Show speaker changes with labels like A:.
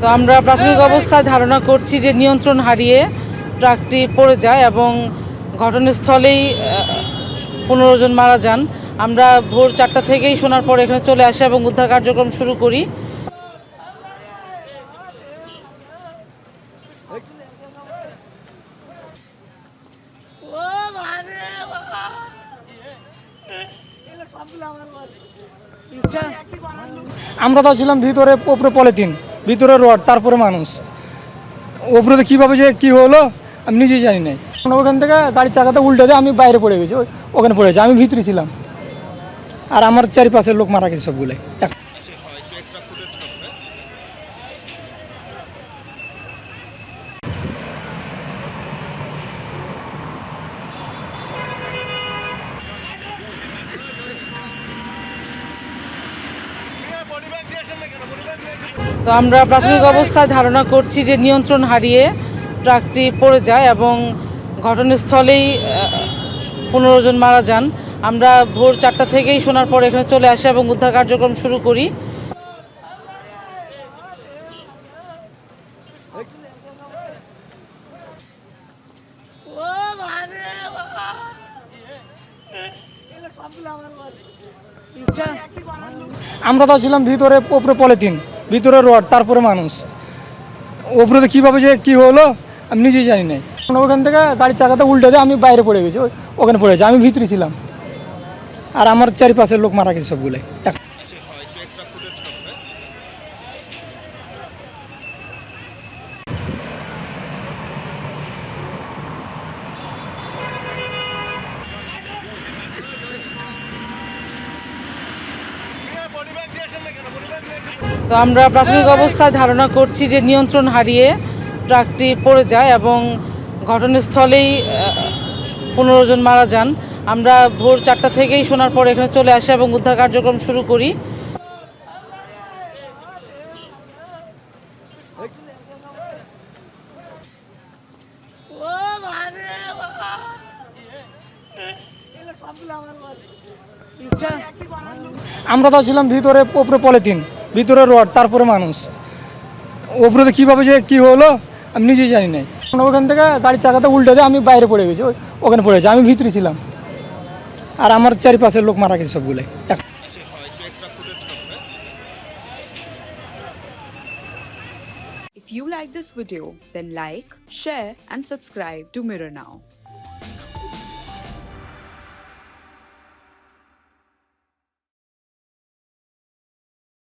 A: তো আমরা প্রাথমিক অবস্থায় ধারণা করছি যে নিয়ন্ত্রণ হারিয়ে ট্রাকটি পড়ে যায় এবং ঘটনাস্থলেই 15 জন মারা যান। আমরা ভোর 4টা থেকেই শোনার পর এখানে চলে আসি এবং উদ্ধার কার্যক্রম শুরু করি।
B: আমরা তো ছিলাম ভিতরে, উপরে পলিথিন, ভিতরে রড, তারপরে মানুষ উপরে। তো কীভাবে যে কী হলো আমি নিজেই জানি না। ওখান থেকে গাড়ির চাকাতে উল্টে দিয়ে আমি বাইরে পড়ে গেছি, ওখানে পড়েছি, আমি ভিতরে ছিলাম। আর আমার চারিপাশের লোক মারা গেছে সবগুলোই।
A: তো আমরা প্রাথমিক অবস্থায় ধারণা করছি যে নিয়ন্ত্রণ হারিয়ে ট্রাকটি পড়ে যায় এবং ঘটনাস্থলেই 15 জন মারা যান। আমরা ভোর 4টা থেকেই শোনার পর এখানে চলে আসি এবং উদ্ধার কার্যক্রম শুরু করি।
B: আমরা তো ছিলাম ভিতরে, উপরে পলিথিন, ভিতরে রড, তারপরে মানুষ উপরে। তো কীভাবে যে কী হলো আমি নিজেই জানি না। ওখান থেকে গাড়ির চাকাতে উল্টে দিয়ে আমি বাইরে পড়ে গেছি, ওখানে পড়েছি, আমি ভিতরে ছিলাম। আর আমার চারিপাশের লোক মারা গেছে সবগুলোই।
A: তো আমরা প্রাথমিক অবস্থায় ধারণা করছি যে নিয়ন্ত্রণ হারিয়ে ট্রাকটি পড়ে যায় এবং ঘটনাস্থলেই 15 জন মারা যান। আমরা ভোর 4টা থেকেই শোনার পর এখানে চলে আসি এবং উদ্ধার কার্যক্রম শুরু করি।
B: আমরা তো ছিলাম ভিতরে, উপরে পলিথিন, ভিতরে রড, তারপরে মানুষ উপরে। তো কীভাবে যে কী হলো আমি নিজেই জানি না। ওখান থেকে গাড়ির চাকাতে উল্টে দিয়ে আমি বাইরে পড়ে গেছি, ওখানে পড়েছি, আমি ভিতরে ছিলাম। আর আমার চারিপাশের লোক মারা গেছে সবগুলোই।
C: If you like this video, then like, share and subscribe to Mirror Now.